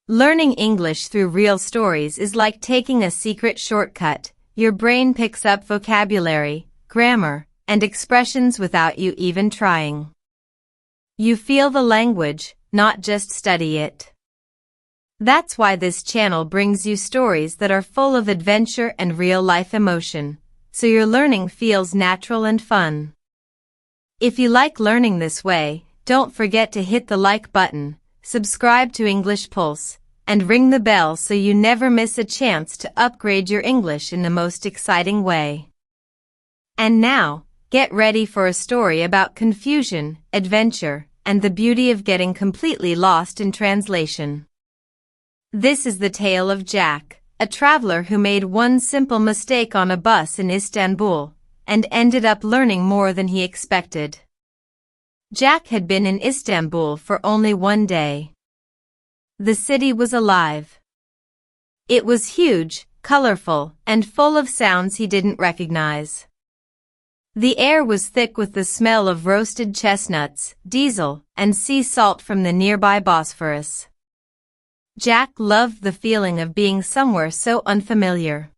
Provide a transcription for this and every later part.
Learning English through real stories is like taking a secret shortcut. Your brain picks up vocabulary, grammar, and expressions without you even trying. You feel the language, not just study it. That's why this channel brings you stories that are full of adventure and real-life emotion, so your learning feels natural and fun. If you like learning this way, don't forget to hit the like button, subscribe to English Pulse, and ring the bell so you never miss a chance to upgrade your English in the most exciting way. And now, get ready for a story about confusion, adventure, and the beauty of getting completely lost in translation. This is the tale of Jack, a traveler who made one simple mistake on a bus in Istanbul, and ended up learning more than he expected. Jack had been in Istanbul for only one day. The city was alive. It was huge, colorful, and full of sounds he didn't recognize. The air was thick with the smell of roasted chestnuts, diesel, and sea salt from the nearby Bosphorus. Jack loved the feeling of being somewhere so unfamiliar.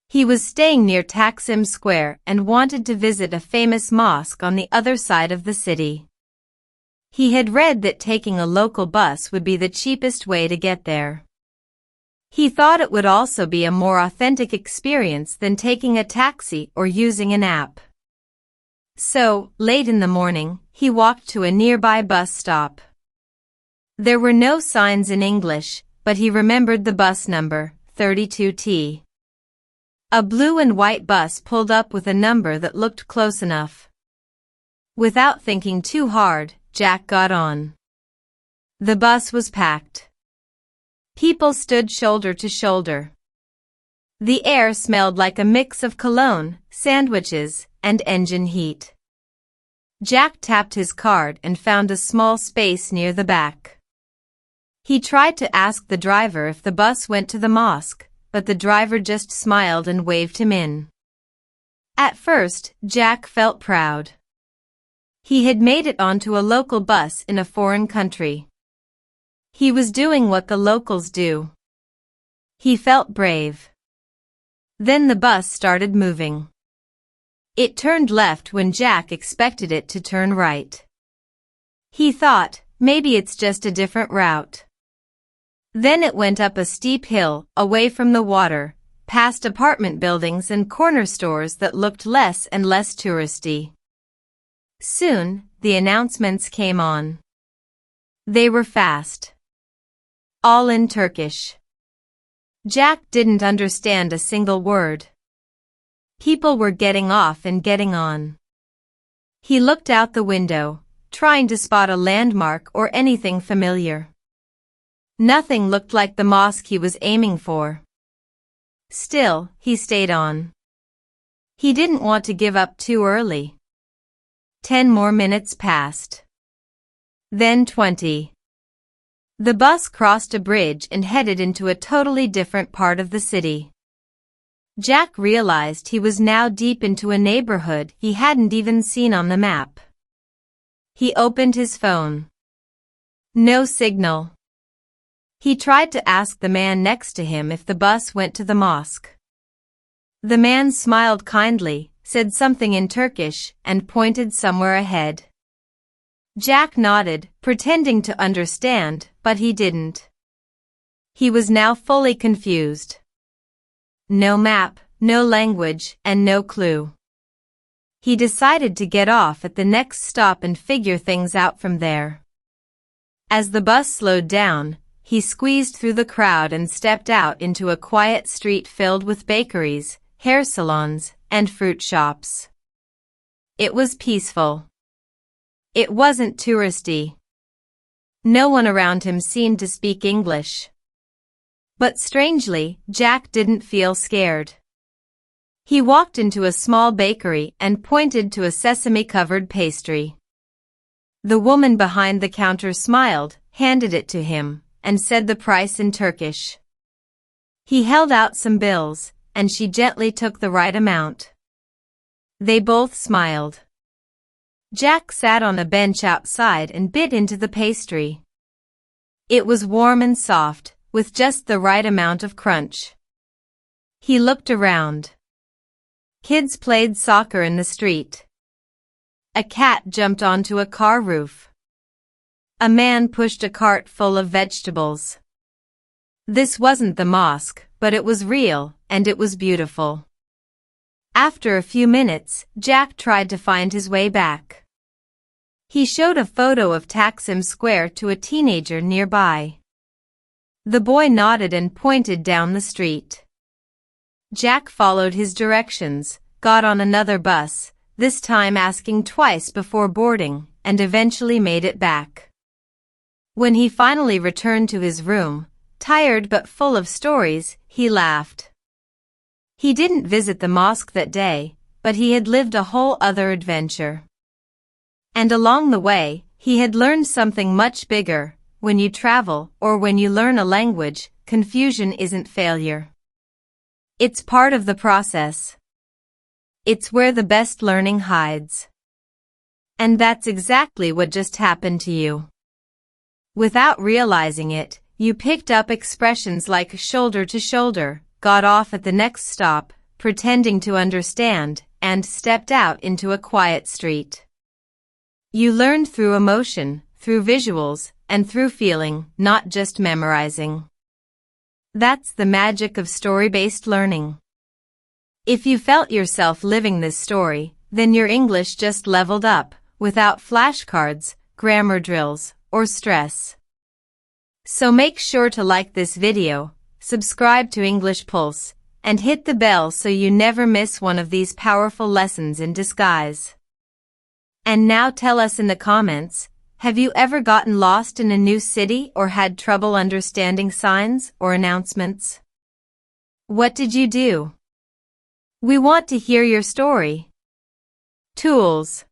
He was staying near Taksim Square and wanted to visit a famous mosque on the other side of the city. He had read that taking a local bus would be the cheapest way to get there. He thought it would also be a more authentic experience than taking a taxi or using an app. So, late in the morning, he walked to a nearby bus stop. There were no signs in English, but he remembered the bus number, 32T. A blue and white bus pulled up with a number that looked close enough. Without thinking too hard, Jack got on. The bus was packed. People stood shoulder to shoulder. The air smelled like a mix of cologne, sandwiches, and engine heat. Jack tapped his card and found a small space near the back. He tried to ask the driver if the bus went to the mosque, but the driver just smiled and waved him in. At first, Jack felt proud. He had made it onto a local bus in a foreign country. He was doing what the locals do. He felt brave. Then the bus started moving. It turned left when Jack expected it to turn right. He thought, maybe it's just a different route. Then it went up a steep hill, away from the water, past apartment buildings and corner stores that looked less and less touristy. Soon, the announcements came on. They were fast. All in Turkish. Jack didn't understand a single word. People were getting off and getting on. He looked out the window, trying to spot a landmark or anything familiar. Nothing looked like the mosque he was aiming for. Still, he stayed on. He didn't want to give up too early. 10 more minutes passed. Then 20. The bus crossed a bridge and headed into a totally different part of the city. Jack realized he was now deep into a neighborhood he hadn't even seen on the map. He opened his phone. No signal. He tried to ask the man next to him if the bus went to the mosque. The man smiled kindly, said something in Turkish, and pointed somewhere ahead. Jack nodded, pretending to understand, but he didn't. He was now fully confused. No map, no language, and no clue. He decided to get off at the next stop and figure things out from there. As the bus slowed down, he squeezed through the crowd and stepped out into a quiet street filled with bakeries, hair salons, and fruit shops. It was peaceful. It wasn't touristy. No one around him seemed to speak English. But strangely, Jack didn't feel scared. He walked into a small bakery and pointed to a sesame-covered pastry. The woman behind the counter smiled, handed it to him, and said the price in Turkish. He held out some bills, and she gently took the right amount. They both smiled. Jack sat on a bench outside and bit into the pastry. It was warm and soft, with just the right amount of crunch. He looked around. Kids played soccer in the street. A cat jumped onto a car roof. A man pushed a cart full of vegetables. This wasn't the mosque, but it was real, and it was beautiful. After a few minutes, Jack tried to find his way back. He showed a photo of Taksim Square to a teenager nearby. The boy nodded and pointed down the street. Jack followed his directions, got on another bus, this time asking twice before boarding, and eventually made it back. When he finally returned to his room, tired but full of stories, he laughed. He didn't visit the mosque that day, but he had lived a whole other adventure. And along the way, he had learned something much bigger. When you travel, or when you learn a language, confusion isn't failure. It's part of the process. It's where the best learning hides. And that's exactly what just happened to you. Without realizing it, you picked up expressions like shoulder to shoulder, got off at the next stop, pretending to understand, and stepped out into a quiet street. You learned through emotion, through visuals, and through feeling, not just memorizing. That's the magic of story-based learning. If you felt yourself living this story, then your English just leveled up, without flashcards, grammar drills, or stress. So make sure to like this video, subscribe to English Pulse, and hit the bell so you never miss one of these powerful lessons in disguise. And now tell us in the comments, have you ever gotten lost in a new city or had trouble understanding signs or announcements? What did you do? We want to hear your story. Tools.